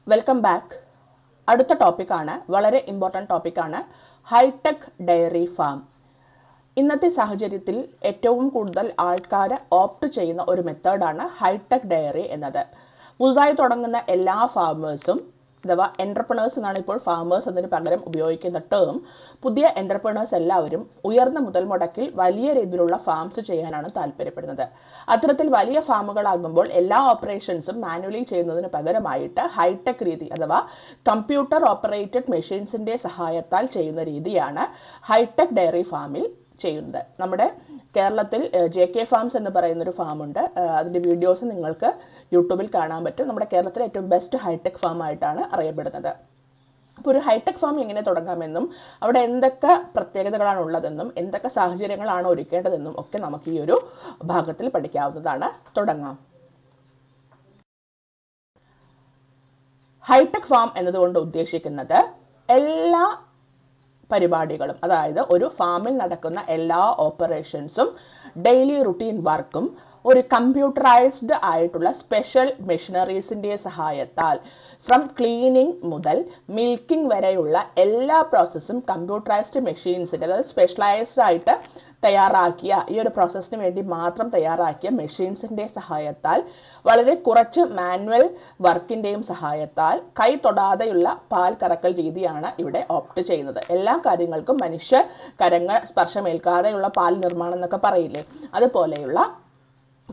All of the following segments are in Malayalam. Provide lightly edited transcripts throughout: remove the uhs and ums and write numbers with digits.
Welcome back. അടുത്ത ടോപ്പിക്കാണ്, വളരെ ഇമ്പോർട്ടൻറ്റ് ടോപ്പിക്കാണ് ഹൈടെക് ഡയറി ഫാം. ഇന്നത്തെ സാഹചര്യത്തിൽ ഏറ്റവും കൂടുതൽ ആൾക്കാർ ഓപ്റ്റ് ചെയ്യുന്ന ഒരു മെത്തേഡാണ് ഹൈടെക് ഡയറി എന്നത്. പുതുതായി തുടങ്ങുന്ന എല്ലാ ഫാമേഴ്സും അഥവാ എൻ്റർപ്രണേഴ്സ് എന്നാണ് ഇപ്പോൾ ഫാമേഴ്സ് എന്നതിന് പകരം ഉപയോഗിക്കുന്ന ടേം. പുതിയ എൻ്റർപ്രണേഴ്സ് എല്ലാവരും ഉയർന്ന മുതൽ മുടക്കിൽ വലിയ രീതിയിലുള്ള ഫാംസ് ചെയ്യാനാണ് താല്പര്യപ്പെടുന്നത്. അത്തരത്തിൽ വലിയ ഫാമുകളാകുമ്പോൾ എല്ലാ ഓപ്പറേഷൻസും മാനുവലി ചെയ്യുന്നതിന് പകരമായിട്ട് ഹൈടെക് രീതി അഥവാ കമ്പ്യൂട്ടർ ഓപ്പറേറ്റഡ് മെഷീൻസിന്റെ സഹായത്താൽ ചെയ്യുന്ന രീതിയാണ് ഹൈടെക് ഡയറി ഫാമിൽ ചെയ്യുന്നത്. നമ്മുടെ കേരളത്തിൽ JK ഫാംസ് എന്ന് പറയുന്നൊരു ഫാമുണ്ട്. അതിൻ്റെ വീഡിയോസ് നിങ്ങൾക്ക് യൂട്യൂബിൽ കാണാൻ പറ്റും. നമ്മുടെ കേരളത്തിലെ ഏറ്റവും ബെസ്റ്റ് ഹൈടെക് ഫാം ആയിട്ടാണ് അറിയപ്പെടുന്നത്. അപ്പോൾ ഒരു ഹൈടെക് ഫാം എങ്ങനെ തുടങ്ങാമെന്നും അവിടെ എന്തൊക്കെ പ്രത്യേകതകളാണ് ഉള്ളതെന്നും എന്തൊക്കെ സാഹചര്യങ്ങളാണ് ഒരുക്കേണ്ടതെന്നും ഒക്കെ നമുക്ക് ഈ ഒരു ഭാഗത്തിൽ പഠിക്കാവുന്നതാണ്. തുടങ്ങാം. ഹൈടെക് ഫാം എന്നതുകൊണ്ട് ഉദ്ദേശിക്കുന്നത് എല്ലാ പരിപാടികളും, അതായത് ഒരു ഫാമിൽ നടക്കുന്ന എല്ലാ ഓപ്പറേഷൻസും ഡെയിലി റുട്ടീൻ വർക്കും ഒരു കമ്പ്യൂട്ടറൈസ്ഡ് ആയിട്ടുള്ള സ്പെഷ്യൽ മെഷീനറീസിന്റെ സഹായത്താൽ ഫ്രം ക്ലീനിങ് മുതൽ മിൽക്കിംഗ് വരെയുള്ള എല്ലാ പ്രോസസ്സും കമ്പ്യൂട്ടറൈസ്ഡ് മെഷീൻസിന്റെ, അതായത് സ്പെഷ്യലൈസ്ഡ് ആയിട്ട് തയ്യാറാക്കിയ ഈ ഒരു പ്രോസസ്സിന് വേണ്ടി മാത്രം തയ്യാറാക്കിയ മെഷീൻസിന്റെ സഹായത്താൽ വളരെ കുറച്ച് മാനുവൽ വർക്കിന്റെയും സഹായത്താൽ കൈ തൊടാതെയുള്ള പാൽ കറക്കൽ രീതിയാണ് ഇവിടെ ഓപ്റ്റ് ചെയ്യുന്നത്. എല്ലാ കാര്യങ്ങൾക്കും മനുഷ്യ കരങ്ങൾ സ്പർശമേൽക്കാതെയുള്ള പാൽ നിർമ്മാണം എന്നൊക്കെ പറയില്ലേ, അതുപോലെയുള്ള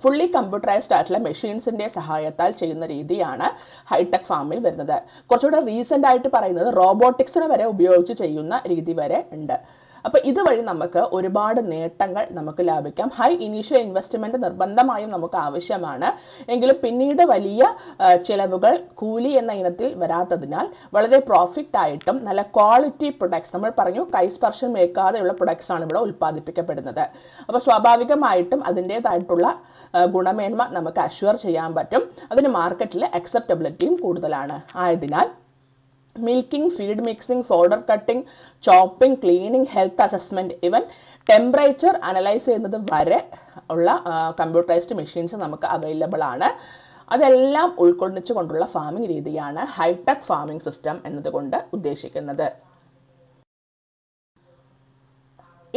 ഫുള്ളി കമ്പ്യൂട്ടറൈസ്ഡ് ആയിട്ടുള്ള മെഷീൻസിന്റെ സഹായത്താൽ ചെയ്യുന്ന രീതിയാണ് ഹൈടെക് ഫാമിൽ വരുന്നത്. കുറച്ചുകൂടെ റീസെന്റ് ആയിട്ട് പറയുന്നത് റോബോട്ടിക്സിനെ വരെ ഉപയോഗിച്ച് ചെയ്യുന്ന രീതി വരെ ഉണ്ട്. അപ്പോൾ ഇതുവഴി നമുക്ക് ഒരുപാട് നേട്ടങ്ങൾ നമുക്ക് ലാഭിക്കാം. ഹൈ ഇനീഷ്യൽ ഇൻവെസ്റ്റ്മെന്റ് നിർബന്ധമായും നമുക്ക് ആവശ്യമാണ്. എങ്കിലും പിന്നീട് വലിയ ചിലവുകൾ കൂലി എന്ന ഇനത്തിൽ വരാത്തതിനാൽ വളരെ പ്രോഫിറ്റ് ആയിട്ടും നല്ല ക്വാളിറ്റി പ്രൊഡക്ട്സ്, നമ്മൾ പറഞ്ഞു കൈസ്പർശം ഏൽക്കാതെയുള്ള പ്രൊഡക്ട്സ് ആണ് ഇവിടെ ഉൽപ്പാദിപ്പിക്കപ്പെടുന്നത്. അപ്പോൾ സ്വാഭാവികമായിട്ടും അതിൻ്റെതായിട്ടുള്ള ഗുണമേന്മ നമുക്ക് അഷ്വർ ചെയ്യാൻ പറ്റും. അതിന് മാർക്കറ്റിൽ അക്സെപ്റ്റബിലിറ്റിയും കൂടുതലാണ്. ആയതിനാൽ milking, feed mixing, fodder cutting, chopping, cleaning, health assessment, even temperature analyse ചെയ്യുന്നത് വരെ ഉള്ള കമ്പ്യൂട്ടറൈസ്ഡ് മെഷീൻസ് നമുക്ക് അവൈലബിൾ ആണ്. അതെല്ലാം ഉൾക്കൊള്ളിച്ചുകൊണ്ടുള്ള ഫാമിംഗ് രീതിയാണ് ഹൈടെക് ഫാമിംഗ് സിസ്റ്റം എന്നതുകൊണ്ട് ഉദ്ദേശിക്കുന്നത്.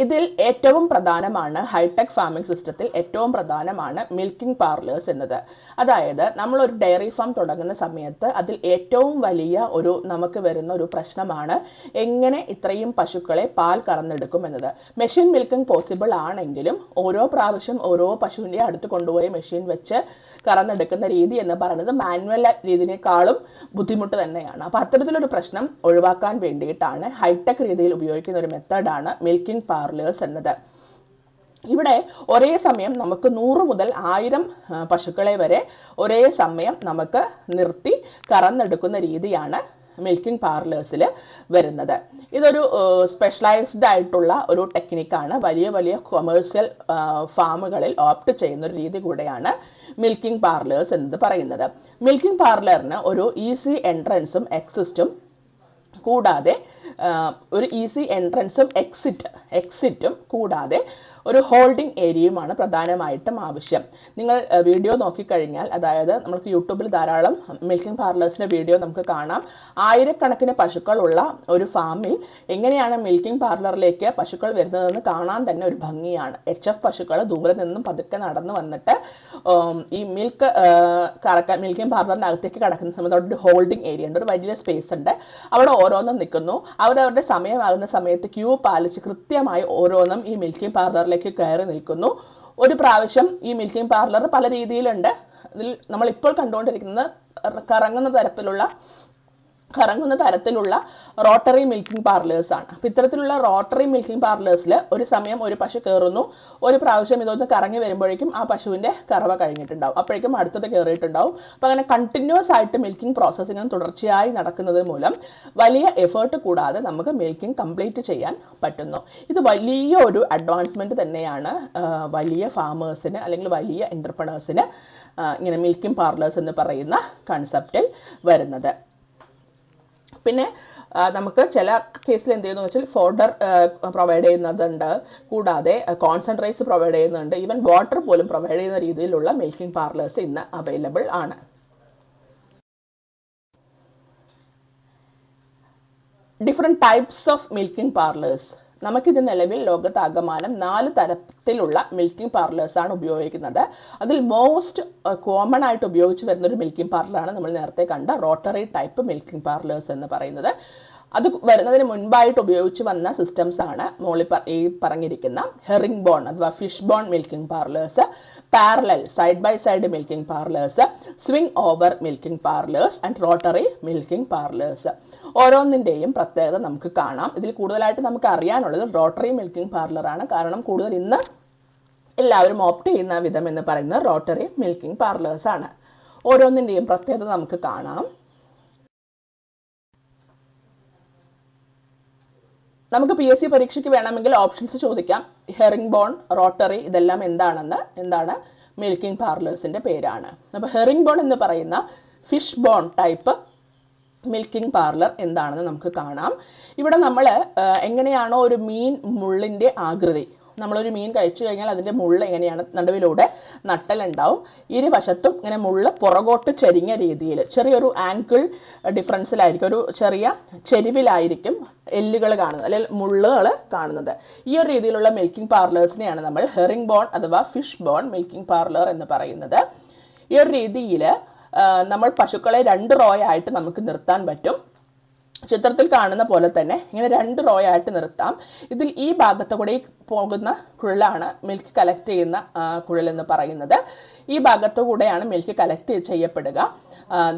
ഇതിൽ ഏറ്റവും പ്രധാനമാണ് ഹൈടെക് ഫാമിംഗ് സിസ്റ്റത്തിൽ ഏറ്റവും പ്രധാനമാണ് മിൽക്കിംഗ് പാർലേഴ്സ് എന്നത്. അതായത് നമ്മളൊരു ഡയറി ഫാം തുടങ്ങുന്ന സമയത്ത് അതിൽ ഏറ്റവും വലിയ നമുക്ക് വരുന്ന ഒരു പ്രശ്നമാണ് എങ്ങനെ ഇത്രയും പശുക്കളെ പാൽ കറന്നെടുക്കും എന്നത്. മെഷീൻ മിൽക്കിംഗ് പോസിബിൾ ആണെങ്കിലും ഓരോ പ്രാവശ്യം ഓരോ പശുവിൻ്റെ അടുത്ത് കൊണ്ടുപോയി മെഷീൻ വെച്ച് കറന്നെടുക്കുന്ന രീതി എന്ന് പറയുന്നത് മാനുവൽ രീതിനേക്കാളും ബുദ്ധിമുട്ട് തന്നെയാണ്. അപ്പോൾ അത്തരത്തിലൊരു പ്രശ്നം ഒഴിവാക്കാൻ വേണ്ടിയിട്ടാണ് ഹൈടെക് രീതിയിൽ ഉപയോഗിക്കുന്ന ഒരു മെത്തേഡാണ് മിൽക്കിംഗ് പാർലേഴ്സ് എന്നത്. ഇവിടെ ഒരേ സമയം നമുക്ക് 100 മുതൽ 1000 പശുക്കളെ വരെ ഒരേ സമയം നമുക്ക് നിർത്തി കറന്നെടുക്കുന്ന രീതിയാണ് മിൽക്കിംഗ് പാർലേഴ്സിൽ വരുന്നത്. ഇതൊരു സ്പെഷ്യലൈസ്ഡ് ആയിട്ടുള്ള ഒരു ടെക്നിക്കാണ്. വലിയ വലിയ കൊമേഴ്സ്യൽ ഫാമുകളിൽ ഓപ്റ്റ് ചെയ്യുന്ന ഒരു രീതി കൂടെയാണ് മിൽക്കിംഗ് പാർലേഴ്സ് എന്ന് പറയുന്നത്. മിൽക്കിംഗ് പാർലറിന് ഒരു ഈസി എൻട്രൻസും എക്സിറ്റും കൂടാതെ ഒരു ഈസി എൻട്രൻസും എക്സിറ്റും കൂടാതെ ഒരു ഹോൾഡിംഗ് ഏരിയയുമാണ് പ്രധാനമായിട്ടും ആവശ്യം. നിങ്ങൾ വീഡിയോ നോക്കിക്കഴിഞ്ഞാൽ, അതായത് നമുക്ക് യൂട്യൂബിൽ ധാരാളം മിൽക്കിംഗ് പാർലേഴ്സിൻ്റെ വീഡിയോ നമുക്ക് കാണാം. ആയിരക്കണക്കിന് പശുക്കളുള്ള ഒരു ഫാമിൽ എങ്ങനെയാണ് മിൽക്കിംഗ് പാർലറിലേക്ക് പശുക്കൾ വരുന്നതെന്ന് കാണാൻ തന്നെ ഒരു ഭംഗിയാണ്. HF പശുക്കൾ ദൂരെ നിന്നും പതുക്കെ നടന്നു വന്നിട്ട് ഈ മിൽക്കിംഗ് പാർലറിനകത്തേക്ക് കടക്കുന്ന സമയത്ത് അവിടെ ഒരു ഹോൾഡിംഗ് ഏരിയ ഉണ്ട്, ഒരു വലിയ സ്പേസ് ഉണ്ട്. അവിടെ ഓരോന്നും നിൽക്കുന്നു. അവരവരുടെ സമയമാകുന്ന സമയത്ത് ക്യൂ പാലിച്ച് കൃത്യമായി ഓരോന്നും ഈ മിൽക്കിംഗ് പാർലറിലേക്ക് കയറി നിൽക്കുന്നു. ഒരു പ്രാവശ്യം ഈ മിൽക്കിംഗ് പാർലർ പല രീതിയിലുണ്ട്. ഇതിൽ നമ്മളിപ്പോൾ കണ്ടുകൊണ്ടിരിക്കുന്നത് കറങ്ങുന്ന തരത്തിലുള്ള റോട്ടറി മിൽക്കിംഗ് പാർലേഴ്സ് ആണ്. അപ്പം ഇത്തരത്തിലുള്ള റോട്ടറി മിൽക്കിംഗ് പാർലേഴ്സിൽ ഒരു സമയം ഒരു പശു കയറുന്നു. ഒരു പ്രാവശ്യം ഇതൊന്ന് കറങ്ങി വരുമ്പോഴേക്കും ആ പശുവിൻ്റെ കറവ കഴിഞ്ഞിട്ടുണ്ടാവും, അപ്പോഴേക്കും അടുത്തത് കയറിയിട്ടുണ്ടാവും. അപ്പം അങ്ങനെ കണ്ടിന്യൂസ് ആയിട്ട് മിൽക്കിംഗ് പ്രോസസ്സിംഗ് തുടർച്ചയായി നടക്കുന്നത് മൂലം വലിയ എഫേർട്ട് കൂടാതെ നമുക്ക് മിൽക്കിംഗ് കംപ്ലീറ്റ് ചെയ്യാൻ പറ്റുന്നു. ഇത് വലിയ ഒരു അഡ്വാൻസ്മെന്റ് തന്നെയാണ് വലിയ ഫാമേഴ്സിന് അല്ലെങ്കിൽ വലിയ എൻ്റർപ്രണേഴ്സിന് ഇങ്ങനെ മിൽക്കിംഗ് പാർലേഴ്സ് എന്ന് പറയുന്ന കൺസെപ്റ്റിൽ വരുന്നത്. പിന്നെ നമുക്ക് ചില കേസിൽ എന്ത് ചെയ്യുന്നു വെച്ചാൽ ഫോഡർ പ്രൊവൈഡ് ചെയ്യുന്നതുണ്ട്, കൂടാതെ കോൺസെൻട്രേറ്റ്സ് പ്രൊവൈഡ് ചെയ്യുന്നുണ്ട്, ഈവൻ വാട്ടർ പോലും പ്രൊവൈഡ് ചെയ്യുന്ന രീതിയിലുള്ള മിൽക്കിംഗ് പാർലേഴ്സ് ഇന്ന് അവൈലബിൾ ആണ്. Different types of milking parlours. നമുക്കിത് നിലവിൽ ലോകത്താകമാനം 4 തരത്തിലുള്ള മിൽക്കിംഗ് പാർലേഴ്സ് ആണ് ഉപയോഗിക്കുന്നത്. അതിൽ മോസ്റ്റ് കോമൺ ആയിട്ട് ഉപയോഗിച്ച് വരുന്ന ഒരു മിൽക്കിംഗ് പാർലറാണ് നമ്മൾ നേരത്തെ കണ്ട റോട്ടറി ടൈപ്പ് മിൽക്കിംഗ് പാർലേഴ്സ് എന്ന് പറയുന്നത്. അത് വരുന്നതിന് മുൻപായിട്ട് ഉപയോഗിച്ച് വന്ന സിസ്റ്റംസ് ആണ് ഈ പറഞ്ഞിരിക്കുന്ന ഹെറിംഗ് ബോൺ അഥവാ fish bone milking parlours, parallel side by side milking parlours, swing over milking parlours and rotary milking parlours. ഓരോന്നിൻ്റെയും പ്രത്യേകത നമുക്ക് കാണാം. ഇതിൽ കൂടുതലായിട്ട് നമുക്ക് അറിയാനുള്ളത് റോട്ടറി മിൽക്കിംഗ് പാർലറാണ്. കാരണം കൂടുതൽ ഇന്ന് എല്ലാവരും ഓപ്റ്റ് ചെയ്യുന്ന വിധം എന്ന് പറയുന്നത് റോട്ടറി മിൽക്കിംഗ് പാർലേഴ്സ് ആണ്. ഓരോന്നിൻ്റെയും പ്രത്യേകത നമുക്ക് കാണാം. നമുക്ക് PSC പരീക്ഷയ്ക്ക് വേണമെങ്കിൽ ഓപ്ഷൻസ് ചോദിക്കാം. ഹെറിംഗ് ബോൺ, റോട്ടറി ഇതെല്ലാം എന്താണ് മിൽക്കിംഗ് പാർലേഴ്സിന്റെ പേരാണ്. അപ്പോൾ ഹെറിംഗ് ബോൺ എന്ന് പറയുന്ന fish bone type milking parlour എന്താണെന്ന് നമുക്ക് കാണാം. ഇവിടെ നമ്മൾ എങ്ങനെയാണോ ഒരു മീൻ മുള്ളിന്റെ ആകൃതി, നമ്മളൊരു മീൻ കഴിച്ചു കഴിഞ്ഞാൽ അതിന്റെ മുള്ള് എങ്ങനെയാണ്, നടുവിലൂടെ നട്ടലുണ്ടാവും, ഇരുവശത്തും ഇങ്ങനെ മുള്ള് പുറകോട്ട് ചെരിഞ്ഞ രീതിയിൽ ചെറിയൊരു ആംഗിൾ ഡിഫറൻസിലായിരിക്കും, ഒരു ചെറിയ ചെരിവിലായിരിക്കും എല്ലുകൾ കാണുന്നത് അല്ലെങ്കിൽ മുള്ളുകൾ കാണുന്നത്. ഈ ഒരു രീതിയിലുള്ള മിൽക്കിംഗ് പാർലേഴ്സിനെയാണ് നമ്മൾ ഹെറിംഗ് ബോൺ അഥവാ ഫിഷ് ബോൺ മിൽക്കിംഗ് പാർലർ എന്ന് പറയുന്നത്. ഈ ഒരു രീതിയിൽ നമ്മൾ പശുക്കളെ 2 റോ ആയിട്ട് നമുക്ക് നിർത്താൻ പറ്റും. ചിത്രത്തിൽ കാണുന്ന പോലെ തന്നെ ഇങ്ങനെ 2 റോ ആയിട്ട് നിർത്താം. ഇതിൽ ഈ ഭാഗത്ത് കൂടെ പോകുന്ന കുഴലാണ് മിൽക്ക് കളക്ട് ചെയ്യുന്ന കുഴൽ എന്ന് പറയുന്നത്. ഈ ഭാഗത്തു കൂടെയാണ് മിൽക്ക് കളക്ട് ചെയ്യപ്പെടുക.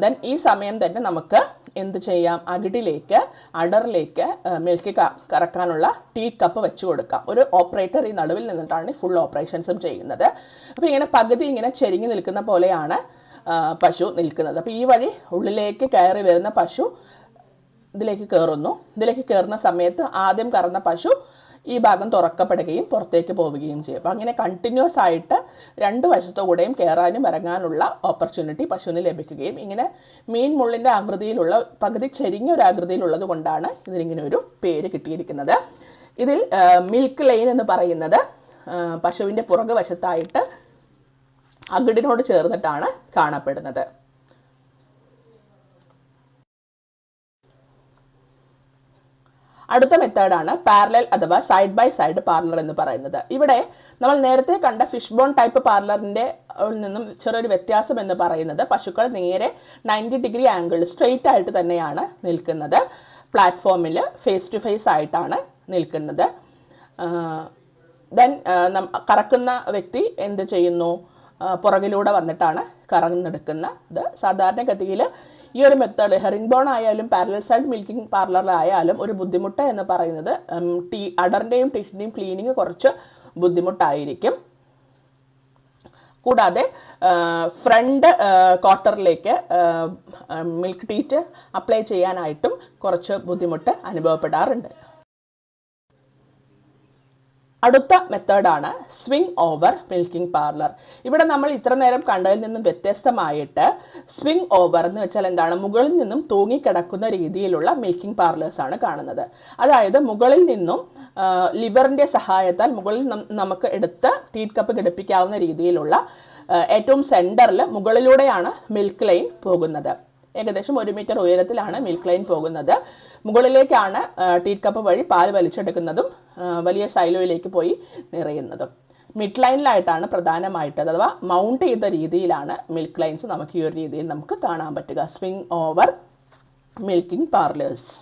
ദെൻ ഈ സമയം തന്നെ നമുക്ക് എന്ത് ചെയ്യാം, അഡറിലേക്ക് മിൽക്ക് കറക്കാനുള്ള ടീ കപ്പ് വെച്ച് കൊടുക്കാം. ഒരു ഓപ്പറേറ്റർ ഈ നടുവിൽ നിന്നിട്ടാണ് ഫുൾ ഓപ്പറേഷൻസും ചെയ്യുന്നത്. അപ്പോൾ ഇങ്ങനെ പകുതി ഇങ്ങനെ ചെരിഞ്ഞു നിൽക്കുന്ന പോലെയാണ് പശു നിൽക്കുന്നത്. അപ്പോൾ ഈ വഴി ഉള്ളിലേക്ക് കയറി വരുന്ന പശു ഇതിലേക്ക് കയറുന്നു. ഇതിലേക്ക് കയറുന്ന സമയത്ത് ആദ്യം കറന്ന പശു ഈ ഭാഗം തുറക്കപ്പെടുകയും പുറത്തേക്ക് പോവുകയും ചെയ്യും. അപ്പം അങ്ങനെ കണ്ടിന്യൂസ് ആയിട്ട് 2 വശത്തുകൂടെയും കയറാനും ഇറങ്ങാനുള്ള ഓപ്പർച്യൂണിറ്റി പശുവിന് ലഭിക്കുകയും, ഇങ്ങനെ മീൻ മുള്ളിന്റെ ആകൃതിയിലുള്ള പകുതി ചെരിഞ്ഞ ഒരു ആകൃതിയിലുള്ളത് കൊണ്ടാണ് ഇതിനിങ്ങനെ ഒരു പേര് കിട്ടിയിരിക്കുന്നത്. ഇതിൽ മിൽക്ക് ലൈൻ എന്ന് പറയുന്നത് പശുവിന്റെ പുറകു വശത്തായിട്ട് അകിടിനോട് ചേർന്നിട്ടാണ് കാണപ്പെടുന്നത്. അടുത്ത മെത്തേഡാണ് പാരലൽ അഥവാ സൈഡ് ബൈ സൈഡ് പാർലർ എന്ന് പറയുന്നത്. ഇവിടെ നമ്മൾ നേരത്തെ കണ്ട ഫിഷ് ബോൺ ടൈപ്പ് പാർലറിന്റെ നിന്നും ചെറിയൊരു വ്യത്യാസം എന്ന് പറയുന്നത് പശുക്കൾ നേരെ 90 ഡിഗ്രി ആംഗിൾ സ്ട്രെയിറ്റ് ആയിട്ട് തന്നെയാണ് നിൽക്കുന്നത്. പ്ലാറ്റ്ഫോമിൽ ഫേസ് ടു ഫേസ് ആയിട്ടാണ് നിൽക്കുന്നത്. ദെൻ കറക്കുന്ന വ്യക്തി എന്ത് ചെയ്യുന്നു, പുറകിലൂടെ വന്നിട്ടാണ് കറന്നെടുക്കുന്നത്. സാധാരണഗതിയിൽ ഈ ഒരു മെത്തേഡ് ഹെറിംഗ് ബോൺ ആയാലും പാരലൽ സൈഡ് മിൽക്കിംഗ് പാർലറിലായാലും ഒരു ബുദ്ധിമുട്ട് എന്ന് പറയുന്നത് അഡറിന്റെയും ടിഷിന്റെയും ക്ലീനിങ് കുറച്ച് ബുദ്ധിമുട്ടായിരിക്കും. കൂടാതെ ഫ്രണ്ട് ക്വാർട്ടറിലേക്ക് മിൽക്ക് ടീറ്റ് അപ്ലൈ ചെയ്യാനായിട്ടും കുറച്ച് ബുദ്ധിമുട്ട് അനുഭവപ്പെടാറുണ്ട്. അടുത്ത മെത്തേഡാണ് സ്വിംഗ് ഓവർ മിൽക്കിംഗ് പാർലർ. ഇവിടെ നമ്മൾ ഇത്ര നേരം കണ്ടതിൽ നിന്നും വ്യത്യസ്തമായിട്ട് സ്വിംഗ് ഓവർ എന്ന് വെച്ചാൽ എന്താണ്, മുകളിൽ നിന്നും തൂങ്ങിക്കിടക്കുന്ന രീതിയിലുള്ള മിൽക്കിംഗ് പാർലേഴ്സ് ആണ് കാണുന്നത്. അതായത് മുകളിൽ നിന്നും ലിവറിന്റെ സഹായത്താൽ മുകളിൽ നമുക്ക് എടുത്ത് ടീറ്റ് കപ്പ് ഘടിപ്പിക്കാവുന്ന രീതിയിലുള്ള ഏറ്റവും സെന്ററിൽ മുകളിലൂടെയാണ് മിൽക്ക് ലൈൻ പോകുന്നത്. ഏകദേശം 1 മീറ്റർ ഉയരത്തിലാണ് മിൽക്ക് ലൈൻ പോകുന്നത്. മുകളിലേക്കാണ് ടീറ്റ് കപ്പ് വഴി പാൽ വലിച്ചെടുക്കുന്നതും വലിയ സൈലോയിലേക്ക് പോയി നിറയുന്നതും. മിഡ് ലൈനിലായിട്ടാണ് പ്രധാനമായിട്ട്, അഥവാ മൗണ്ട് ചെയ്ത രീതിയിലാണ് മിൽക്ക് ലൈൻസ് നമുക്ക് ഈ ഒരു രീതിയിൽ നമുക്ക് കാണാൻ പറ്റുക. Swing over milking parlours.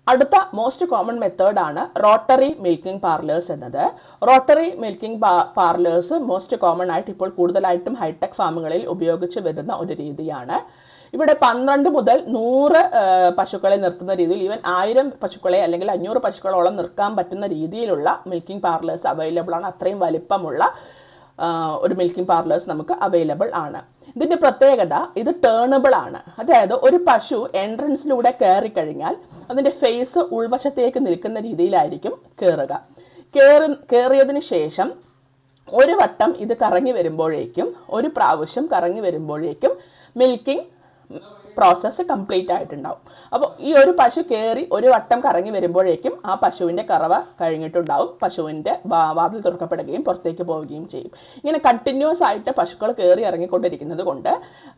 അടുത്ത മോസ്റ്റ് കോമൺ മെത്തേഡാണ് റോട്ടറി മിൽക്കിംഗ് പാർലേഴ്സ് എന്നത്. Rotary milking parlours most common ആയിട്ട് ഇപ്പോൾ കൂടുതലായിട്ടും ഹൈടെക് ഫാമുകളിൽ ഉപയോഗിച്ച് വരുന്ന ഒരു രീതിയാണ്. ഇവിടെ 12 മുതൽ 100 പശുക്കളെ നിർത്തുന്ന രീതിയിൽ, ഈവൻ 1000 പശുക്കളെ അല്ലെങ്കിൽ 500 പശുക്കളോളം നിർക്കാൻ പറ്റുന്ന രീതിയിലുള്ള മിൽക്കിംഗ് പാർലേഴ്സ് അവൈലബിൾ ആണ്. അത്രയും വലിപ്പമുള്ള ഒരു മിൽക്കിംഗ് പാർലേഴ്സ് നമുക്ക് അവൈലബിൾ ആണ്. ഇതിന്റെ പ്രത്യേകത, ഇത് ടേണബിൾ ആണ്. അതായത് ഒരു പശു എൻട്രൻസിലൂടെ കയറി കഴിഞ്ഞാൽ അതിന്റെ ഫേസ് ഉൾവശത്തേക്ക് നിൽക്കുന്ന രീതിയിലായിരിക്കും കയറുക. കയറിയതിന് ശേഷം ഒരു വട്ടം ഇത് കറങ്ങി വരുമ്പോഴേക്കും, ഒരു പ്രാവശ്യം കറങ്ങി വരുമ്പോഴേക്കും മിൽക്കിംഗ് പ്രോസസ്സ് കംപ്ലീറ്റ് ആയിട്ടുണ്ടാവും. അപ്പോൾ ഈ ഒരു പശു കയറി ഒരു വട്ടം കറങ്ങി വരുമ്പോഴേക്കും ആ പശുവിന്റെ കറവ കഴിഞ്ഞിട്ടുണ്ടാവും. പശുവിന്റെ വാതിൽ തുറക്കപ്പെടുകയും പുറത്തേക്ക് പോവുകയും ചെയ്യും. ഇങ്ങനെ കണ്ടിന്യൂസ് ആയിട്ട് പശുക്കൾ കയറി ഇറങ്ങിക്കൊണ്ടിരിക്കുന്നത് കൊണ്ട്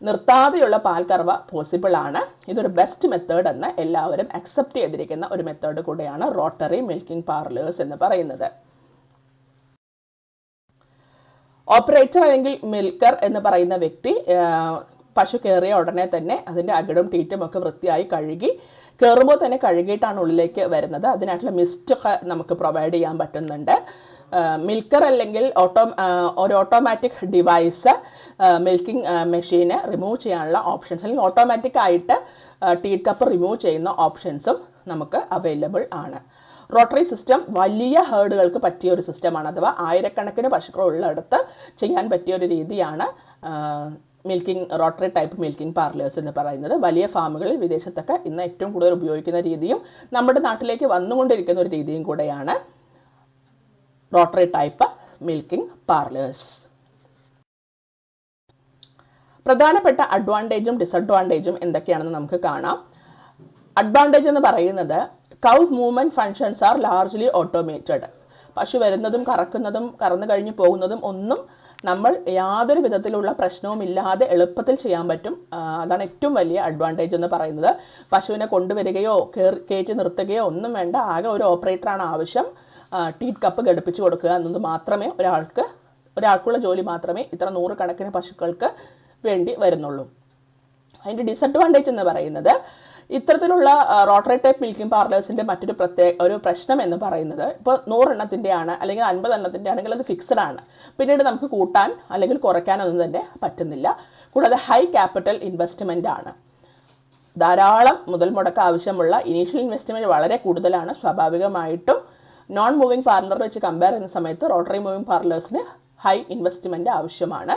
നിർത്താതെയുള്ള പാൽ കറവ പോസിബിൾ ആണ്. ഇതൊരു ബെസ്റ്റ് മെത്തേഡ് എന്ന് എല്ലാവരും അക്സെപ്റ്റ് ചെയ്തിരിക്കുന്ന ഒരു മെത്തേഡ് കൂടെയാണ് റോട്ടറി മിൽക്കിംഗ് പാർലേഴ്സ് എന്ന് പറയുന്നത്. ഓപ്പറേറ്റർ അല്ലെങ്കിൽ മിൽക്കർ എന്ന് പറയുന്ന വ്യക്തി പശു കയറിയ ഉടനെ തന്നെ അതിന്റെ അകിടും ടീറ്റും ഒക്കെ വൃത്തിയായി കഴുകി, കയറുമ്പോൾ തന്നെ കഴുകിയിട്ടാണ് ഉള്ളിലേക്ക് വരുന്നത്. അതിനായിട്ടുള്ള മിസ്റ്റ് ഒക്കെ നമുക്ക് പ്രൊവൈഡ് ചെയ്യാൻ പറ്റുന്നുണ്ട്. മിൽക്കർ അല്ലെങ്കിൽ ഒരു ഓട്ടോമാറ്റിക് ഡിവൈസ് മിൽക്കിംഗ് മെഷീനെ റിമൂവ് ചെയ്യാനുള്ള ഓപ്ഷൻസ്, അല്ലെങ്കിൽ ഓട്ടോമാറ്റിക് ആയിട്ട് ടീറ്റ് കപ്പ് റിമൂവ് ചെയ്യുന്ന ഓപ്ഷൻസും നമുക്ക് അവൈലബിൾ ആണ്. റോട്ടറി സിസ്റ്റം വലിയ ഹേർഡുകൾക്ക് പറ്റിയ ഒരു സിസ്റ്റമാണ്. അഥവാ ആയിരക്കണക്കിന് പശുക്കൾ ഉള്ളിടത്ത് ചെയ്യാൻ പറ്റിയ ഒരു രീതിയാണ് റോട്ടറി ടൈപ്പ് മിൽക്കിംഗ് പാർലേഴ്സ് എന്ന് പറയുന്നത്. വലിയ ഫാമുകളിൽ വിദേശത്തൊക്കെ ഇന്ന് ഏറ്റവും കൂടുതൽ ഉപയോഗിക്കുന്ന രീതിയും നമ്മുടെ നാട്ടിലേക്ക് വന്നുകൊണ്ടിരിക്കുന്ന ഒരു രീതിയും കൂടെയാണ് റോട്ടറി ടൈപ്പ് മിൽക്കിംഗ് പാർലേഴ്സ്. പ്രധാനപ്പെട്ട അഡ്വാൻറ്റേജും ഡിസഡ്വാൻറ്റേജും എന്തൊക്കെയാണെന്ന് നമുക്ക് കാണാം. അഡ്വാൻറ്റേജ് എന്ന് പറയുന്നത് cow movement functions are largely automated. പശു വരുന്നതും കറക്കുന്നതും കറന്നു കഴിഞ്ഞ് പോകുന്നതും ഒന്നും നമ്മൾ യാതൊരു വിധത്തിലുള്ള പ്രശ്നവും ഇല്ലാതെ എളുപ്പത്തിൽ ചെയ്യാൻ പറ്റും. അതാണ് ഏറ്റവും വലിയ അഡ്വാൻറ്റേജ് എന്ന് പറയുന്നത്. പശുവിനെ കൊണ്ടുവരികയോ കയറ്റി നിർത്തുകയോ ഒന്നും വേണ്ട. ആകെ ഒരു ഓപ്പറേറ്ററാണ് ആവശ്യം. ടീറ്റ് കപ്പ് ഘടിപ്പിച്ചു കൊടുക്കുക എന്നത് മാത്രമേ ഒരാൾക്കുള്ള ജോലി മാത്രമേ ഇത്ര നൂറുകണക്കിന് പശുക്കൾക്ക് വേണ്ടി വരുന്നുള്ളൂ. അതിന്റെ ഡിസഡ്വാൻറ്റേജ് എന്ന് പറയുന്നത് ഇത്തരത്തിലുള്ള റോട്ടറി ടൈപ്പ് മിൽക്കിംഗ് പാർലേഴ്സിന്റെ മറ്റൊരു ഒരു പ്രശ്നം എന്ന് പറയുന്നത്, ഇപ്പോൾ 100 എണ്ണത്തിന്റെ ആണ് അല്ലെങ്കിൽ 50 എണ്ണത്തിന്റെ ആണെങ്കിൽ അത് ഫിക്സഡ് ആണ്. പിന്നീട് നമുക്ക് കൂട്ടാൻ അല്ലെങ്കിൽ കുറയ്ക്കാനൊന്നും തന്നെ പറ്റുന്നില്ല. കൂടാതെ ഹൈ ക്യാപിറ്റൽ ഇൻവെസ്റ്റ്മെന്റ് ആണ്. ധാരാളം മുതൽ മുടക്ക് ആവശ്യമുള്ള ഇനീഷ്യൽ ഇൻവെസ്റ്റ്മെന്റ് വളരെ കൂടുതലാണ്. സ്വാഭാവികമായിട്ടും നോൺ മൂവിംഗ് പാർലർ വെച്ച് കമ്പയർ ചെയ്യുന്ന സമയത്ത് റോട്ടറി മൂവിംഗ് പാർലേഴ്സിന് ഹൈ ഇൻവെസ്റ്റ്മെന്റ് ആവശ്യമാണ്.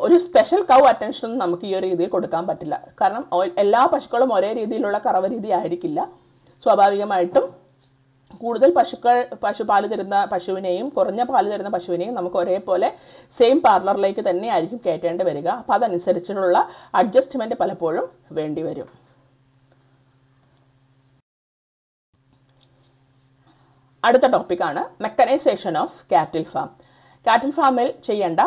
ഒരു സ്പെഷ്യൽ കൗ അറ്റൻഷൻ ഒന്നും നമുക്ക് ഈ ഒരു രീതിയിൽ കൊടുക്കാൻ പറ്റില്ല. കാരണം എല്ലാ പശുക്കളും ഒരേ രീതിയിലുള്ള കറവ രീതി ആയിരിക്കില്ല. സ്വാഭാവികമായിട്ടും കൂടുതൽ പശുപാല് തരുന്ന പശുവിനെയും കുറഞ്ഞ പാല് തരുന്ന പശുവിനെയും നമുക്ക് ഒരേപോലെ സെയിം പാർലറിലേക്ക് തന്നെ ആയിരിക്കും കയറ്റേണ്ടി വരിക. അപ്പം അതനുസരിച്ചുള്ള അഡ്ജസ്റ്റ്മെന്റ് പലപ്പോഴും വേണ്ടിവരും. അടുത്ത ടോപ്പിക്കാണ് മെക്കനൈസേഷൻ ഓഫ് കാറ്റിൽ ഫാം. കാറ്റിൽ ഫാമിൽ ചെയ്യേണ്ട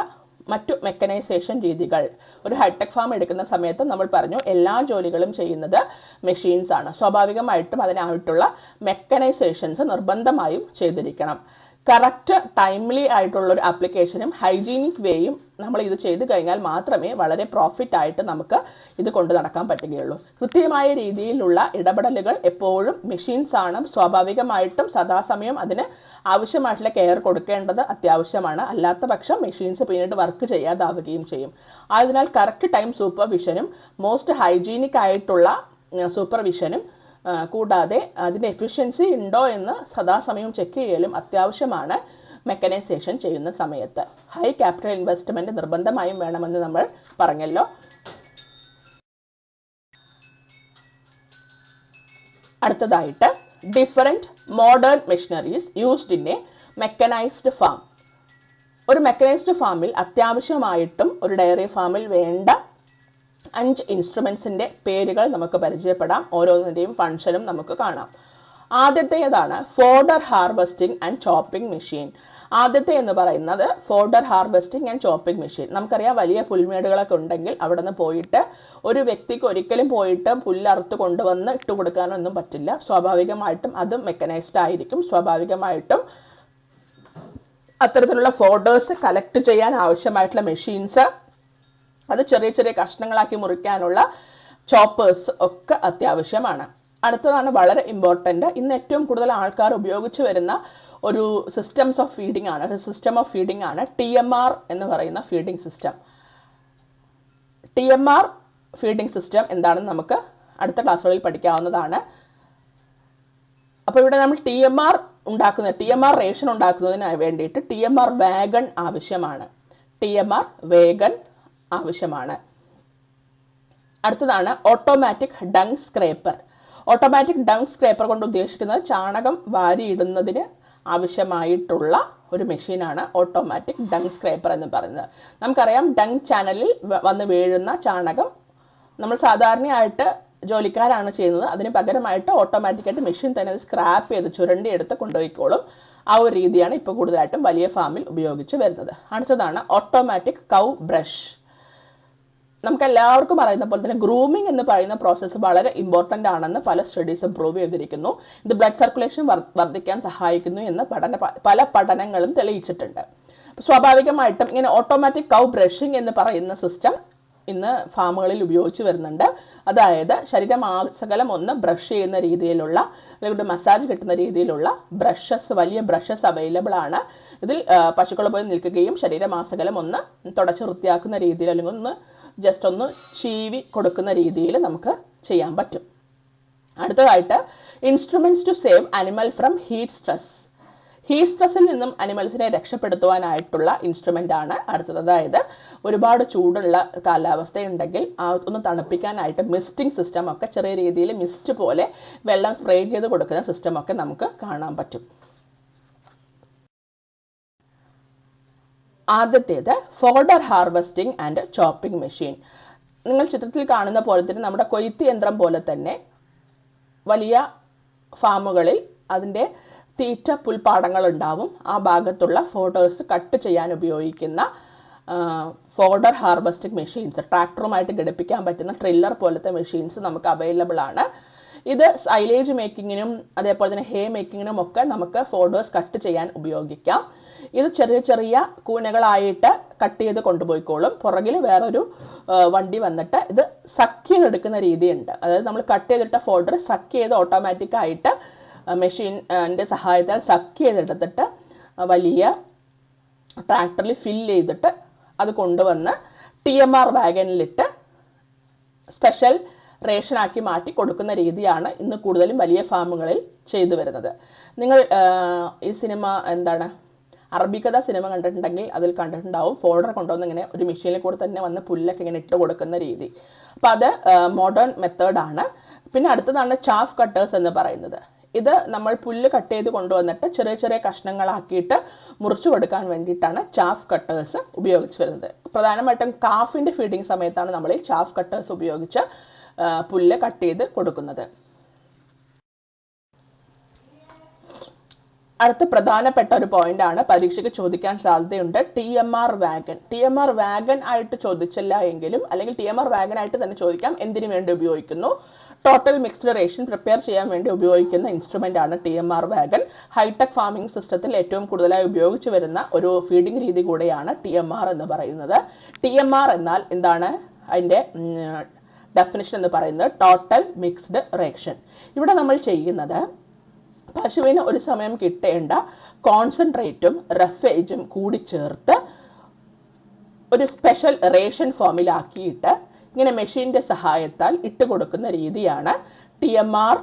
മറ്റു മെക്കനൈസേഷൻ രീതികൾ. ഒരു ഹൈടെക് ഫാം എടുക്കുന്ന സമയത്ത് നമ്മൾ പറഞ്ഞു എല്ലാ ജോലികളും ചെയ്യുന്നത് മെഷീൻസ് ആണ്. സ്വാഭാവികമായിട്ടും അതിനായിട്ടുള്ള മെക്കനൈസേഷൻസ് നിർബന്ധമായും ചെയ്തിരിക്കണം. കറക്റ്റ് ടൈംലി ആയിട്ടുള്ള ഒരു ആപ്ലിക്കേഷനും ഹൈജീനിക് വേയും നമ്മൾ ഇത് ചെയ്ത് കഴിഞ്ഞാൽ മാത്രമേ വളരെ പ്രോഫിറ്റ് ആയിട്ട് നമുക്ക് ഇത് കൊണ്ടു നടക്കാൻ പറ്റുകയുള്ളൂ. കൃത്യമായ രീതിയിലുള്ള ഇടപെടലുകൾ എപ്പോഴും മെഷീൻസ് ആണ്. സ്വാഭാവികമായിട്ടും സദാസമയം അതിന് ആവശ്യമായിട്ടുള്ള കെയർ കൊടുക്കേണ്ടത് അത്യാവശ്യമാണ്. അല്ലാത്ത പക്ഷം മെഷീൻസ് പിന്നീട് വർക്ക് ചെയ്യാതാവുകയും ചെയ്യും. അതിനാൽ കറക്റ്റ് ടൈം സൂപ്പർവിഷനും മോസ്റ്റ് ഹൈജീനിക് ആയിട്ടുള്ള സൂപ്പർവിഷനും കൂടാതെ അതിന്റെ എഫിഷ്യൻസി ഉണ്ടോ എന്ന് സദാസമയം ചെക്ക് ചെയ്യലും അത്യാവശ്യമാണ് മെക്കനൈസേഷൻ ചെയ്യുന്ന സമയത്ത്. ഹൈ ക്യാപിറ്റൽ ഇൻവെസ്റ്റ്മെന്റ് നിർബന്ധമായും വേണമെന്ന് നമ്മൾ പറഞ്ഞല്ലോ. അടുത്തതായിട്ട് different modern machineries used in A mechanised farm. ഒരു മെക്കനൈസ്ഡ് ഫാമിൽ അത്യാവശ്യമായിട്ടും ഒരു ഡയറി ഫാമിൽ വേണ്ട 5 ഇൻസ്ട്രുമെന്റ്സിന്റെ പേരുകൾ നമുക്ക് പരിചയപ്പെടാം. ഓരോന്നിന്റെയും ഫംഗ്ഷനും നമുക്ക് കാണാം. ആദ്യത്തേതാണ് fodder harvesting and chopping machine. ആദ്യത്തെ എന്ന് പറയുന്നത് fodder harvesting and chopping machine. നമുക്കറിയാം വലിയ പുൽമേടുകളൊക്കെ ഉണ്ടെങ്കിൽ അവിടെ നിന്ന് പോയിട്ട് ഒരു വ്യക്തിക്ക് ഒരിക്കലും പോയിട്ട് പുല്ലറുത്ത് കൊണ്ടുവന്ന് ഇട്ട് കൊടുക്കാനൊന്നും പറ്റില്ല. സ്വാഭാവികമായിട്ടും അതും മെക്കനൈസ്ഡ് ആയിരിക്കും. സ്വാഭാവികമായിട്ടും അത്തരത്തിലുള്ള ഫോഡേഴ്സ് കളക്ട് ചെയ്യാൻ ആവശ്യമായിട്ടുള്ള മെഷീൻസ്, അത് ചെറിയ ചെറിയ കഷ്ണങ്ങളാക്കി മുറിക്കാനുള്ള ചോപ്പേഴ്സ് ഒക്കെ അത്യാവശ്യമാണ്. അടുത്തതാണ് വളരെ ഇമ്പോർട്ടന്റ്, ഇന്ന് ഏറ്റവും കൂടുതൽ ആൾക്കാർ ഉപയോഗിച്ച് വരുന്ന ഒരു സിസ്റ്റംസ് ഓഫ് ഫീഡിംഗ് ആണ്, ഒരു സിസ്റ്റം ഓഫ് ഫീഡിംഗ് ആണ് TMR എന്ന് പറയുന്ന feeding system. TMR feeding system എന്താണെന്ന് നമുക്ക് അടുത്ത ക്ലാസ്സുകളിൽ പഠിക്കാവുന്നതാണ്. അപ്പോൾ ഇവിടെ നമ്മൾ TMR റേഷൻ ഉണ്ടാക്കുന്നതിന് വേണ്ടിയിട്ട് TMR വാഗൺ ആവശ്യമാണ്. TMR വേഗൺ ആവശ്യമാണ്. അടുത്തതാണ് automatic dung scraper. Automatic dung scraper കൊണ്ട് ഉദ്ദേശിക്കുന്നത് ചാണകം വാരിയിടുന്നതിന് ആവശ്യമായിട്ടുള്ള ഒരു മെഷീനാണ് ഓട്ടോമാറ്റിക് ഡങ് സ്ക്രേപ്പർ എന്ന് പറയുന്നത്. നമുക്കറിയാം ഡങ് ചാനലിൽ വന്ന് വീഴുന്ന ചാണകം നമ്മൾ സാധാരണയായിട്ട് ജോലിക്കാരാണ് ചെയ്യുന്നത്. അതിന് പകരമായിട്ട് ഓട്ടോമാറ്റിക്കായിട്ട് മെഷീൻ തന്നെ അത് സ്ക്രാപ്പ് ചെയ്ത് ചുരണ്ടി എടുത്ത് കൊണ്ടുപോയിക്കോളും. ആ ഒരു രീതിയാണ് ഇപ്പോൾ കൂടുതലായിട്ടും വലിയ ഫാമിൽ ഉപയോഗിച്ച് വരുന്നത്. അടുത്തതാണ് ഓട്ടോമാറ്റിക് കൗ ബ്രഷ്. നമുക്ക് എല്ലാവർക്കും അറിയുന്ന പോലെ തന്നെ ഗ്രൂമിംഗ് എന്ന് പറയുന്ന പ്രോസസ്സ് വളരെ ഇമ്പോർട്ടന്റ് ആണെന്ന് പല സ്റ്റഡീസും പ്രൂവ് ചെയ്തിരിക്കുന്നു. ഇത് ബ്ലഡ് സർക്കുലേഷൻ വർദ്ധിക്കാൻ സഹായിക്കുന്നു എന്ന് പല പഠനങ്ങളും തെളിയിച്ചിട്ടുണ്ട്. സ്വാഭാവികമായിട്ടും ഇങ്ങനെ ഓട്ടോമാറ്റിക് കൗ ബ്രഷിംഗ് എന്ന് പറയുന്ന സിസ്റ്റം ഇന്ന് ഫാമുകളിൽ ഉപയോഗിച്ച് വരുന്നുണ്ട്. അതായത് ശരീരമാസകലം ഒന്ന് ബ്രഷ് ചെയ്യുന്ന രീതിയിലുള്ള അല്ലെങ്കിൽ മസാജ് കിട്ടുന്ന രീതിയിലുള്ള വലിയ ബ്രഷസ് അവൈലബിൾ ആണ്. ഇതിൽ പശുക്കൾ പോയി നിൽക്കുകയും ശരീരമാസകലം ഒന്ന് തുടച്ച് വൃത്തിയാക്കുന്ന രീതിയിൽ അല്ലെങ്കിൽ ഒന്ന് ജസ്റ്റ് ഒന്ന് ചീവി കൊടുക്കുന്ന രീതിയിൽ നമുക്ക് ചെയ്യാൻ പറ്റും. അടുത്തതായിട്ട് instruments to save animal from heat stress. Heat സ്ട്രെസ്സിൽ നിന്നും അനിമൽസിനെ രക്ഷപ്പെടുത്തുവാനായിട്ടുള്ള ഇൻസ്ട്രുമെന്റ് ആണ് അടുത്തത്. അതായത് ഒരുപാട് ചൂടുള്ള കാലാവസ്ഥയുണ്ടെങ്കിൽ ഒന്ന് തണുപ്പിക്കാനായിട്ട് മിസ്റ്റിംഗ് സിസ്റ്റം ഒക്കെ ചെറിയ രീതിയിൽ മിസ്റ്റ് പോലെ വെള്ളം സ്പ്രേ ചെയ്ത് കൊടുക്കുന്ന സിസ്റ്റം ഒക്കെ നമുക്ക് കാണാൻ പറ്റും. ആദ്യത്തേത് fodder harvesting and chopping machine. നിങ്ങൾ ചിത്രത്തിൽ കാണുന്ന പോലെ തന്നെ നമ്മുടെ കൊയ്ത്ത് യന്ത്രം പോലെ തന്നെ വലിയ ഫാമുകളിൽ അതിൻ്റെ തീറ്റ പുൽപ്പാടങ്ങൾ ഉണ്ടാവും. ആ ഭാഗത്തുള്ള ഫോഡേഴ്സ് കട്ട് ചെയ്യാൻ ഉപയോഗിക്കുന്ന ഫോഡർ ഹാർവെസ്റ്റിംഗ് മെഷീൻസ്, ട്രാക്ടറുമായിട്ട് ഘടിപ്പിക്കാൻ പറ്റുന്ന ട്രില്ലർ പോലത്തെ മെഷീൻസ് നമുക്ക് അവൈലബിൾ ആണ്. ഇത് സൈലേജ് മേക്കിങ്ങിനും അതേപോലെ തന്നെ ഹേ മേക്കിങ്ങിനും ഒക്കെ നമുക്ക് ഫോഡേഴ്സ് കട്ട് ചെയ്യാൻ ഉപയോഗിക്കാം. ഇത് ചെറിയ ചെറിയ കൂനകളായിട്ട് കട്ട് ചെയ്ത് കൊണ്ടുപോയിക്കോളും. പുറകിൽ വേറൊരു വണ്ടി വന്നിട്ട് ഇത് സക്ക് ചെയ്തെടുക്കുന്ന രീതിയുണ്ട്. അതായത് നമ്മൾ കട്ട് ചെയ്തിട്ട ഫോഡർ സക്ക് ചെയ്ത് ഓട്ടോമാറ്റിക്കായിട്ട് മെഷീൻ്റെ സഹായത്താൽ സക്ക് ചെയ്തെടുത്തിട്ട് വലിയ ട്രാക്ടറിൽ ഫില്ല് ചെയ്തിട്ട് അത് കൊണ്ടുവന്ന് TMR വാഗനിലിട്ട് സ്പെഷ്യൽ റേഷനാക്കി മാറ്റി കൊടുക്കുന്ന രീതിയാണ് ഇന്ന് കൂടുതലും വലിയ ഫാമുകളിൽ ചെയ്തു വരുന്നത്. നിങ്ങൾ ഈ സിനിമ അറബിക്കഥ സിനിമ കണ്ടിട്ടുണ്ടെങ്കിൽ അതിൽ കണ്ടിട്ടുണ്ടാവും ഫോൾഡർ കൊണ്ടുവന്ന് ഇങ്ങനെ ഒരു മെഷീനിൽ കൂടെ തന്നെ വന്ന് പുല്ലൊക്കെ ഇങ്ങനെ ഇട്ട് കൊടുക്കുന്ന രീതി. അപ്പം അത് മോഡേൺ മെത്തേഡാണ്. പിന്നെ അടുത്തതാണ് ചാഫ് കട്ടേഴ്സ് എന്ന് പറയുന്നത്. ഇത് നമ്മൾ പുല്ല് കട്ട് ചെയ്ത് കൊണ്ടുവന്നിട്ട് ചെറിയ ചെറിയ കഷ്ണങ്ങളാക്കിയിട്ട് മുറിച്ചു കൊടുക്കാൻ വേണ്ടിയിട്ടാണ് ചാഫ് കട്ടേഴ്സ് ഉപയോഗിച്ച് വരുന്നത്. പ്രധാനമായിട്ടും കാഫിൻ്റെ ഫീഡിങ് സമയത്താണ് നമ്മൾ ഈ ചാഫ് കട്ടേഴ്സ് ഉപയോഗിച്ച് പുല്ല് കട്ട് ചെയ്ത് കൊടുക്കുന്നത്. അടുത്ത പ്രധാനപ്പെട്ട ഒരു പോയിന്റ് ആണ്, പരീക്ഷയ്ക്ക് ചോദിക്കാൻ സാധ്യതയുണ്ട്, TMR വാഗൻ. TMR വാഗൻ ആയിട്ട് ചോദിച്ചില്ല എങ്കിലും അല്ലെങ്കിൽ TMR വാഗൻ ആയിട്ട് തന്നെ ചോദിക്കാം. എന്തിനു വേണ്ടി ഉപയോഗിക്കുന്നു? ടോട്ടൽ മിക്സ്ഡ് റേഷൻ പ്രിപ്പയർ ചെയ്യാൻ വേണ്ടി ഉപയോഗിക്കുന്ന ഇൻസ്ട്രുമെന്റ് ആണ് TMR വാഗൻ. ഹൈടെക് ഫാമിംഗ് സിസ്റ്റത്തിൽ ഏറ്റവും കൂടുതലായി ഉപയോഗിച്ച് വരുന്ന ഒരു ഫീഡിംഗ് രീതി കൂടെയാണ് TMR എന്ന് പറയുന്നത്. TMR എന്നാൽ എന്താണ്? അതിന്റെ ഡെഫിനിഷൻ എന്ന് പറയുന്നത് ടോട്ടൽ മിക്സ്ഡ് റേഷൻ. ഇവിടെ നമ്മൾ ചെയ്യുന്നത് പശുവിന് ഒരു സമയം കിട്ടേണ്ട കോൺസെൻട്രേറ്റും റഫേജും കൂടി ചേർത്ത് ഒരു സ്പെഷ്യൽ റേഷൻ ഫോമിലാക്കിയിട്ട് ഇങ്ങനെ മെഷീന്റെ സഹായത്താൽ ഇട്ട് കൊടുക്കുന്ന രീതിയാണ് TMR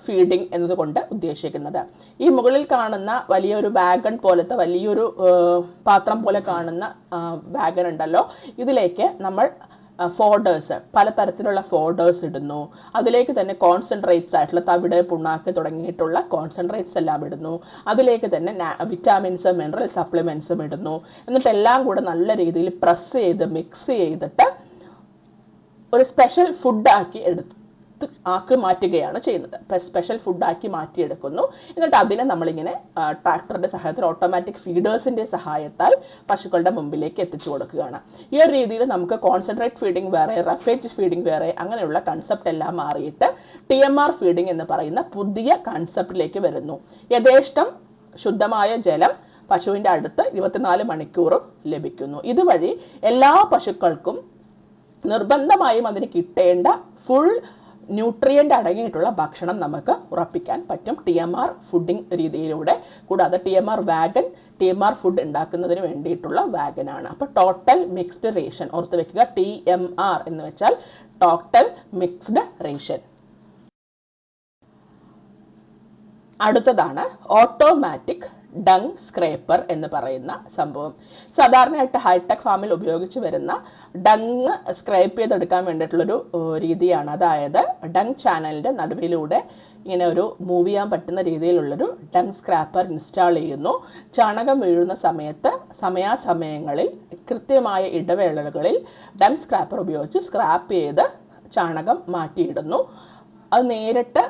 ഫീഡിംഗ് എന്നതുകൊണ്ട് ഉദ്ദേശിക്കുന്നത്. ഈ മുകളിൽ കാണുന്ന വലിയൊരു വാഗൺ പോലത്തെ വലിയൊരു പാത്രം പോലെ കാണുന്ന വാഗൺ ഉണ്ടല്ലോ, ഇതിലേക്ക് നമ്മൾ ഫോഡേഴ്സ്, പലതരത്തിലുള്ള ഫോഡേഴ്സ് ഇടുന്നു. അതിലേക്ക് തന്നെ കോൺസെൻട്രേറ്റ്സ് ആയിട്ടുള്ള തവിട്, പുണ്ണാക്ക് തുടങ്ങിയിട്ടുള്ള കോൺസെൻട്രേറ്റ്സ് എല്ലാം ഇടുന്നു. അതിലേക്ക് തന്നെ വിറ്റാമിൻസും മിനറൽ സപ്ലിമെന്റ്സും ഇടുന്നു. എന്നിട്ട് എല്ലാം കൂടെ നല്ല രീതിയിൽ പ്രസ് ചെയ്ത് മിക്സ് ചെയ്തിട്ട് ഒരു സ്പെഷ്യൽ ഫുഡാക്കി മാറ്റുകയാണ് ചെയ്യുന്നത്. സ്പെഷ്യൽ ഫുഡാക്കി മാറ്റിയെടുക്കുന്നു. എന്നിട്ട് അതിനെ നമ്മളിങ്ങനെ ട്രാക്ടറിന്റെ സഹായത്തിൽ ഓട്ടോമാറ്റിക് ഫീഡേഴ്സിന്റെ സഹായത്താൽ പശുക്കളുടെ മുമ്പിലേക്ക് എത്തിച്ചു കൊടുക്കുകയാണ്. ഈ ഒരു രീതിയിൽ നമുക്ക് കോൺസെൻട്രേറ്റ് ഫീഡിംഗ് വേറെ, റഫേജ് ഫീഡിംഗ് വേറെ, അങ്ങനെയുള്ള കൺസെപ്റ്റ് എല്ലാം മാറിയിട്ട് TMR ഫീഡിംഗ് എന്ന് പറയുന്ന പുതിയ കൺസെപ്റ്റിലേക്ക് വരുന്നു. യഥേഷ്ടം ശുദ്ധമായ ജലം പശുവിന്റെ അടുത്ത് 24 മണിക്കൂറും ലഭിക്കുന്നു. ഇതുവഴി എല്ലാ പശുക്കൾക്കും നിർബന്ധമായും അതിന് കിട്ടേണ്ട ഫുൾ ന്യൂട്രിയന്റ് അടങ്ങിയിട്ടുള്ള ഭക്ഷണം നമുക്ക് ഉറപ്പിക്കാൻ പറ്റും TMR ഫുഡിംഗ് രീതിയിലൂടെ. കൂടാതെ TMR വാഗൻ TMR ഫുഡ് ഉണ്ടാക്കുന്നതിന് വേണ്ടിയിട്ടുള്ള വാഗനാണ്. അപ്പോൾ ടോട്ടൽ മിക്സ്ഡ് റേഷൻ ഓർത്ത് വെക്കുക. TMR എന്ന് വെച്ചാൽ ടോട്ടൽ മിക്സ്ഡ് റേഷൻ. അടുത്തതാണ് ഓട്ടോമാറ്റിക് ഡങ് സ്ക്രേപ്പർ എന്ന് പറയുന്ന സംഭവം. സാധാരണയായിട്ട് ഹൈടെക് ഫാമിൽ ഉപയോഗിച്ച് വരുന്ന ഡങ് സ്ക്രേപ്പ് ചെയ്തെടുക്കാൻ വേണ്ടിയിട്ടുള്ളൊരു രീതിയാണ്. അതായത് ഡങ് ചാനലിന്റെ നടുവിലൂടെ ഇങ്ങനെ ഒരു മൂവ് ചെയ്യാൻ പറ്റുന്ന രീതിയിലുള്ളൊരു ഡങ് സ്ക്രാപ്പർ ഇൻസ്റ്റാൾ ചെയ്യുന്നു. ചാണകം വീഴുന്ന സമയത്ത് സമയാസമയങ്ങളിൽ കൃത്യമായ ഇടവേളകളിൽ ഡങ് സ്ക്രാപ്പർ ഉപയോഗിച്ച് സ്ക്രാപ്പ് ചെയ്ത് ചാണകം മാറ്റിയിടുന്നു. അത് നേരിട്ട്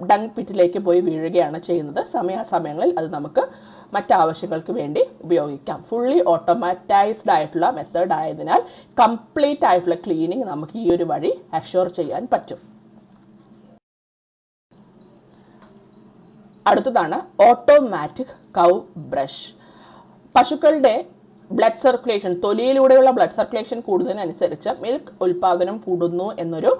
ഡങ് പിറ്റിലേക്ക് പോയി വീഴുകയാണ് ചെയ്യുന്നത്. സമയാസമയങ്ങളിൽ അത് നമുക്ക് മറ്റാവശ്യങ്ങൾക്ക് വേണ്ടി ഉപയോഗിക്കാം. ഫുള്ളി ഓട്ടോമാറ്റൈസ്ഡ് ആയിട്ടുള്ള മെത്തേഡ് ആയതിനാൽ കംപ്ലീറ്റ് ആയിട്ടുള്ള ക്ലീനിങ് നമുക്ക് ഈ ഒരു വഴി അഷ്യൂർ ചെയ്യാൻ പറ്റും. അടുത്തതാണ് ഓട്ടോമാറ്റിക് കൗ ബ്രഷ്. പശുക്കളുടെ ബ്ലഡ് സർക്കുലേഷൻ, തൊലിയിലൂടെയുള്ള ബ്ലഡ് സർക്കുലേഷൻ കൂടുന്നതിനനുസരിച്ച് മിൽക്ക് ഉൽപാദനം കൂടുന്നു എന്നൊരു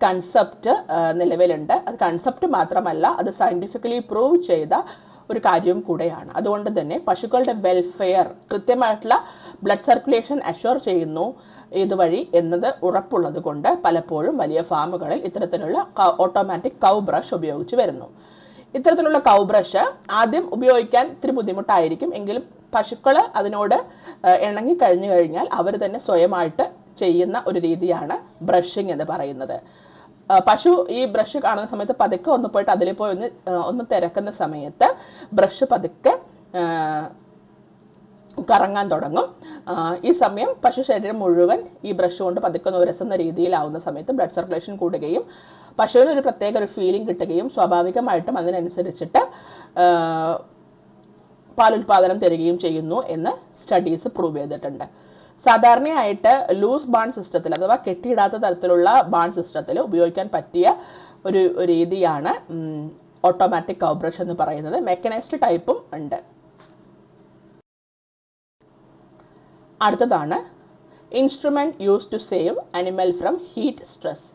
കൺസെപ്റ്റ് നിലവിലുണ്ട്. അത് കൺസെപ്റ്റ് മാത്രമല്ല, അത് സയന്റിഫിക്കലി പ്രൂവ് ചെയ്ത ഒരു കാര്യവും കൂടെയാണ്. അതുകൊണ്ട് തന്നെ പശുക്കളുടെ വെൽഫെയർ, കൃത്യമായിട്ടുള്ള ബ്ലഡ് സർക്കുലേഷൻ അഷ്യൂർ ചെയ്യുന്നു ഇതുവഴി എന്നത് ഉറപ്പുള്ളത് കൊണ്ട് പലപ്പോഴും വലിയ ഫാമുകളിൽ ഇത്തരത്തിലുള്ള ഓട്ടോമാറ്റിക് കൗ ബ്രഷ് ഉപയോഗിച്ച് വരുന്നു. ഇത്തരത്തിലുള്ള കൗ ബ്രഷ് ആദ്യം ഉപയോഗിക്കാൻ ഇത്തിരി ബുദ്ധിമുട്ടായിരിക്കും. എങ്കിലും പശുക്കൾ അതിനോട് ഇണങ്ങി കഴിഞ്ഞു കഴിഞ്ഞാൽ അവർ തന്നെ സ്വയമായിട്ട് ചെയ്യുന്ന ഒരു രീതിയാണ് ബ്രഷിംഗ് എന്ന് പറയുന്നത്. പശു ഈ ബ്രഷ് കാണുന്ന സമയത്ത് പതുക്കെ ഒന്ന് പോയിട്ട് അതിൽ പോയി ഒന്ന് തിരക്കുന്ന സമയത്ത് ബ്രഷ് പതുക്കെ കറങ്ങാൻ തുടങ്ങും. ഈ സമയം പശു ശരീരം മുഴുവൻ ഈ ബ്രഷ് കൊണ്ട് പതുക്കെ ഉരസുന്ന രീതിയിലാവുന്ന സമയത്ത് ബ്ലഡ് സർക്കുലേഷൻ കൂടുകയും പശുവിന് ഒരു പ്രത്യേക ഒരു ഫീലിംഗ് കിട്ടുകയും സ്വാഭാവികമായിട്ടും അതിനനുസരിച്ചിട്ട് പാലുൽപാദനം തരികയും ചെയ്യുന്നു എന്ന് സ്റ്റഡീസ് പ്രൂവ് ചെയ്തിട്ടുണ്ട്. സാധാരണയായിട്ട് ലൂസ് ബാൺ സിസ്റ്റത്തിൽ അഥവാ കെട്ടിയിടാത്ത തരത്തിലുള്ള ബാൺ സിസ്റ്റത്തിൽ ഉപയോഗിക്കാൻ പറ്റിയ ഒരു രീതിയാണ് ഓട്ടോമാറ്റിക് കൗ ബ്രഷ് എന്ന് പറയുന്നത്. മെക്കനൈസ്ഡ് ടൈപ്പും ഉണ്ട്. അടുത്തതാണ് instrument use to save animal from heat stress.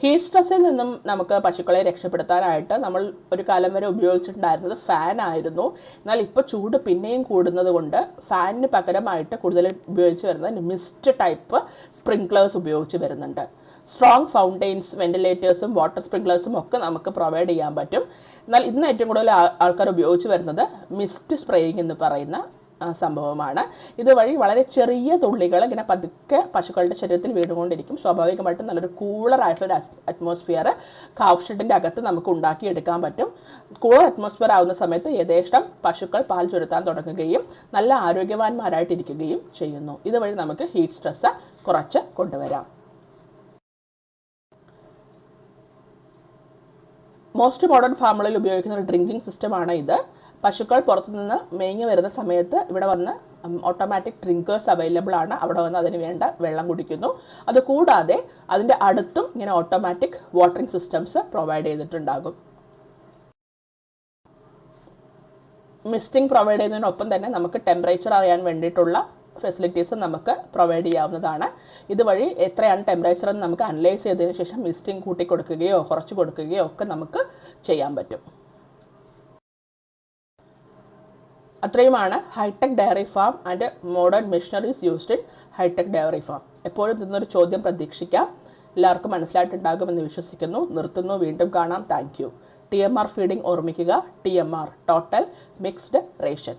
Heat സ്ട്രെസ്സിൽ നിന്നും നമുക്ക് പശുക്കളെ രക്ഷപ്പെടുത്താനായിട്ട് നമ്മൾ ഒരു കാലം വരെ ഉപയോഗിച്ചിട്ടുണ്ടായിരുന്നത് ഫാൻ ആയിരുന്നു. എന്നാൽ ഇപ്പോൾ ചൂട് പിന്നെയും കൂടുന്നത് കൊണ്ട് ഫാനിന് പകരമായിട്ട് കൂടുതൽ ഉപയോഗിച്ച് വരുന്നത് മിസ്റ്റ് ടൈപ്പ് സ്പ്രിംഗ്ലേഴ്സ് ഉപയോഗിച്ച് വരുന്നുണ്ട്. സ്ട്രോങ് ഫൗണ്ടെയിൻസ്, വെന്റിലേറ്റേഴ്സും വാട്ടർ സ്പ്രിംഗ്ലേഴ്സും ഒക്കെ നമുക്ക് പ്രൊവൈഡ് ചെയ്യാൻ പറ്റും. എന്നാൽ ഇന്ന് ഏറ്റവും കൂടുതൽ ആൾക്കാർ ഉപയോഗിച്ച് വരുന്നത് മിസ്റ്റ് സ്പ്രേയിങ് എന്ന് പറയുന്ന സംഭവമാണ്. ഇതുവഴി വളരെ ചെറിയ തുള്ളികൾ ഇങ്ങനെ പതുക്കെ പശുക്കളുടെ ശരീരത്തിൽ വീണുകൊണ്ടിരിക്കും. സ്വാഭാവികമായിട്ടും നല്ലൊരു കൂളർ ആയിട്ടുള്ള അറ്റ്മോസ്ഫിയർ കാവ് ഷെഡിന്റെ അകത്ത് നമുക്ക് ഉണ്ടാക്കിയെടുക്കാൻ പറ്റും. കൂളർ അറ്റ്മോസ്ഫിയർ ആവുന്ന സമയത്ത് യഥേഷ്ടം പശുക്കൾ പാൽ ചുരുത്താൻ തുടങ്ങുകയും നല്ല ആരോഗ്യവാന്മാരായിട്ടിരിക്കുകയും ചെയ്യുന്നു. ഇതുവഴി നമുക്ക് ഹീറ്റ് സ്ട്രെസ് കുറച്ച് കൊണ്ടുവരാം. മോസ്റ്റ് മോഡേൺ ഫാമുകളിൽ ഉപയോഗിക്കുന്ന ഒരു ഡ്രിങ്കിങ് സിസ്റ്റമാണ് ഇത്. പശുക്കൾ പുറത്തുനിന്ന് മേഞ്ഞു വരുന്ന സമയത്ത് ഇവിടെ വന്ന് ഓട്ടോമാറ്റിക് ഡ്രിങ്കേഴ്സ് അവൈലബിൾ ആണ്. അവിടെ വന്ന് അതിന് വേണ്ട വെള്ളം കുടിക്കുന്നു. അതുകൂടാതെ അതിന്റെ അടുത്തും ഇങ്ങനെ ഓട്ടോമാറ്റിക് വാട്ടറിംഗ് സിസ്റ്റംസ് പ്രൊവൈഡ് ചെയ്തിട്ടുണ്ടാകും. മിസ്റ്റിംഗ് പ്രൊവൈഡ് ചെയ്യുന്നതിനൊപ്പം തന്നെ നമുക്ക് ടെമ്പറേച്ചർ അറിയാൻ വേണ്ടിയിട്ടുള്ള ഫെസിലിറ്റീസ് നമുക്ക് പ്രൊവൈഡ് ചെയ്യാവുന്നതാണ്. ഇതുവഴി എത്രയാണ് ടെമ്പറേച്ചർ എന്ന് നമുക്ക് അനലൈസ് ചെയ്തതിനു ശേഷം മിസ്റ്റിംഗ് കൂട്ടി കൊടുക്കുകയോ കുറച്ച് കൊടുക്കുകയോ ഒക്കെ നമുക്ക് ചെയ്യാൻ പറ്റും. അത്രയുമാണ് hitech dairy farm and modern machineries used in hitech dairy farm. എപ്പോഴും ഇതിനൊരു ചോദ്യം പ്രതീക്ഷിക്കാം. എല്ലാവർക്കും മനസ്സിലായിട്ടുണ്ടാകുമെന്ന് വിശ്വസിക്കുന്നു. നിർത്തുന്നു. വീണ്ടും കാണാം. Thank you. TMR ഫീഡിംഗ് ഓർമ്മിക്കുക. TMR total mixed ration.